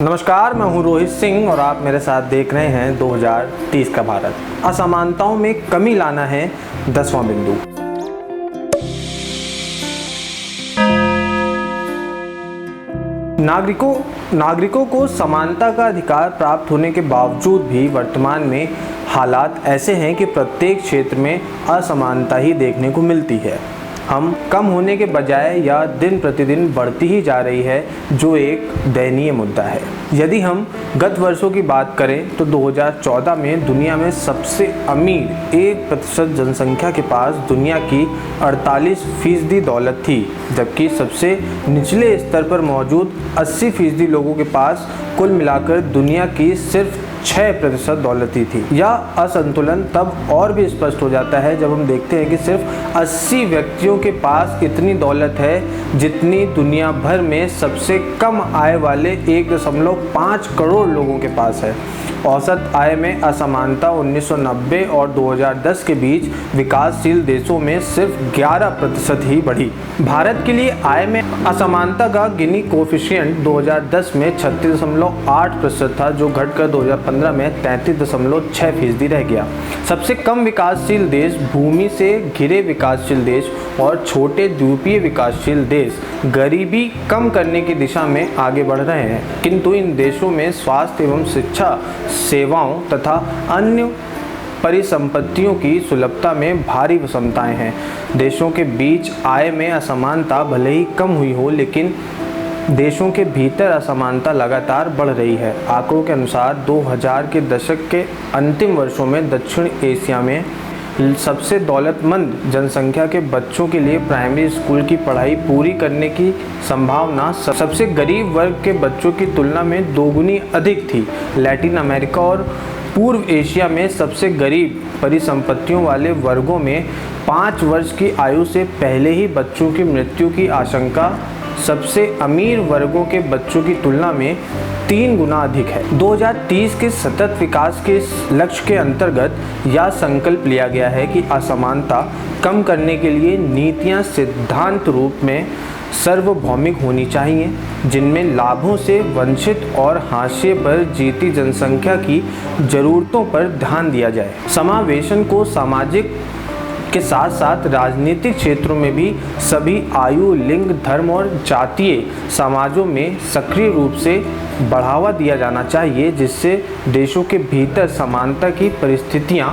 नमस्कार, मैं हूं रोहित सिंह और आप मेरे साथ देख रहे हैं 2030 का भारत। असमानताओं में कमी लाना है 10वां बिंदु। नागरिकों को समानता का अधिकार प्राप्त होने के बावजूद भी वर्तमान में हालात ऐसे हैं कि प्रत्येक क्षेत्र में असमानता ही देखने को मिलती है। हम कम होने के बजाय या दिन प्रतिदिन बढ़ती ही जा रही है, जो एक दयनीय मुद्दा है। यदि हम गत वर्षों की बात करें तो 2014 में दुनिया में सबसे अमीर 1% जनसंख्या के पास दुनिया की 48% दौलत थी, जबकि सबसे निचले स्तर पर मौजूद 80% लोगों के पास कुल मिलाकर दुनिया की सिर्फ 6% दौलत ही थी। यह असंतुलन तब और भी स्पष्ट हो जाता है जब हम देखते हैं कि सिर्फ 80 व्यक्तियों के पास इतनी दौलत है जितनी दुनिया भर में सबसे कम आय वाले 1.5 करोड़ लोगों के पास है। औसत आय में असमानता 1990 और 2010 के बीच विकासशील देशों में सिर्फ 11% ही बढ़ी। भारत के लिए आय में असमानता का गिनी कोएफिशिएंट 2010 में 36.8% था, जो घटकर 2015 में 33.6% रह गया। सबसे कम विकासशील देश, भूमि से घिरे विकासशील देश और छोटे द्वीपीय विकासशील देश गरीबी कम करने की दिशा में आगे बढ़ रहे हैं, किंतु इन देशों में स्वास्थ्य एवं शिक्षा सेवाओं तथा अन्य परिसंपत्तियों की सुलभता में भारी विषमताएं हैं। देशों के बीच आय में असमानता भले ही कम हुई हो, लेकिन देशों के भीतर असमानता लगातार बढ़ रही है। आंकड़ों के अनुसार 2000 के दशक के अंतिम वर्षों में दक्षिण एशिया में सबसे दौलतमंद जनसंख्या के बच्चों के लिए प्राइमरी स्कूल की पढ़ाई पूरी करने की संभावना सबसे गरीब वर्ग के बच्चों की तुलना में दोगुनी अधिक थी। लैटिन अमेरिका और पूर्व एशिया में सबसे गरीब परिसंपत्तियों वाले वर्गों में 5 वर्ष की आयु से पहले ही बच्चों की मृत्यु की आशंका सबसे अमीर वर्गों के बच्चों की तुलना में 3 गुना अधिक है। 2030 के सतत विकास के इस लक्ष्य के अंतर्गत यह संकल्प लिया गया है कि असमानता कम करने के लिए नीतियां सिद्धांत रूप में सार्वभौमिक होनी चाहिए, जिनमें लाभों से वंचित और हाशिए पर जीती जनसंख्या की जरूरतों पर ध्यान दिया जाए। समावेशन को सामाजिक के साथ साथ राजनीतिक क्षेत्रों में भी सभी आयु, लिंग, धर्म और जातीय समाजों में सक्रिय रूप से बढ़ावा दिया जाना चाहिए, जिससे देशों के भीतर समानता की परिस्थितियां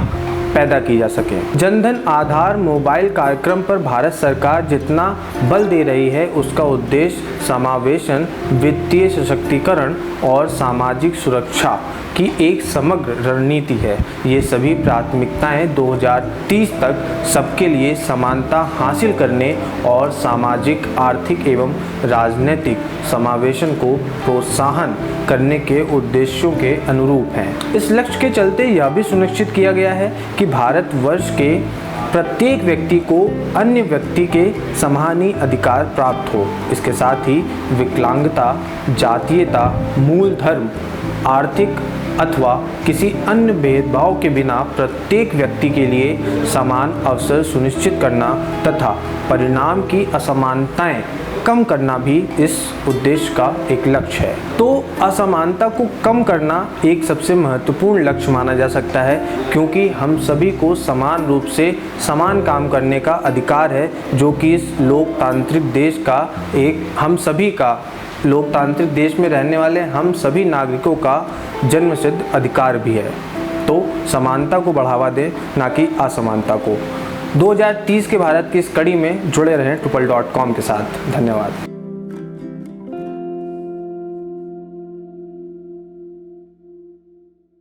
पैदा की जा सके। जनधन आधार मोबाइल कार्यक्रम पर भारत सरकार जितना बल दे रही है, उसका उद्देश्य समावेशन, वित्तीय सशक्तिकरण और सामाजिक सुरक्षा की एक समग्र रणनीति है। ये सभी प्राथमिकताएं 2030 तक सबके लिए समानता हासिल करने और सामाजिक, आर्थिक एवं राजनीतिक समावेशन को प्रोत्साहन करने के उद्देश्यों के अनुरूप हैं। इस लक्ष्य के चलते यह भी सुनिश्चित किया गया है कि भारतवर्ष के प्रत्येक व्यक्ति को अन्य व्यक्ति के समानी अधिकार प्राप्त हो। इसके साथ ही विकलांगता, जातीयता, मूल धर्म, आर्थिक अथवा किसी अन्य भेदभाव के बिना प्रत्येक व्यक्ति के लिए समान अवसर सुनिश्चित करना तथा परिणाम की असमानताएं कम करना भी इस उद्देश्य का एक लक्ष्य है। तो असमानता को कम करना एक सबसे महत्वपूर्ण लक्ष्य माना जा सकता है, क्योंकि हम सभी को समान रूप से समान काम करने का अधिकार है, जो कि इस लोकतांत्रिक देश का हम सभी का लोकतांत्रिक देश में रहने वाले हम सभी नागरिकों का जन्मसिद्ध अधिकार भी है। तो समानता को बढ़ावा दें, ना कि असमानता को। 2030 के भारत की इस कड़ी में जुड़े रहें TUPAL.com के साथ। धन्यवाद।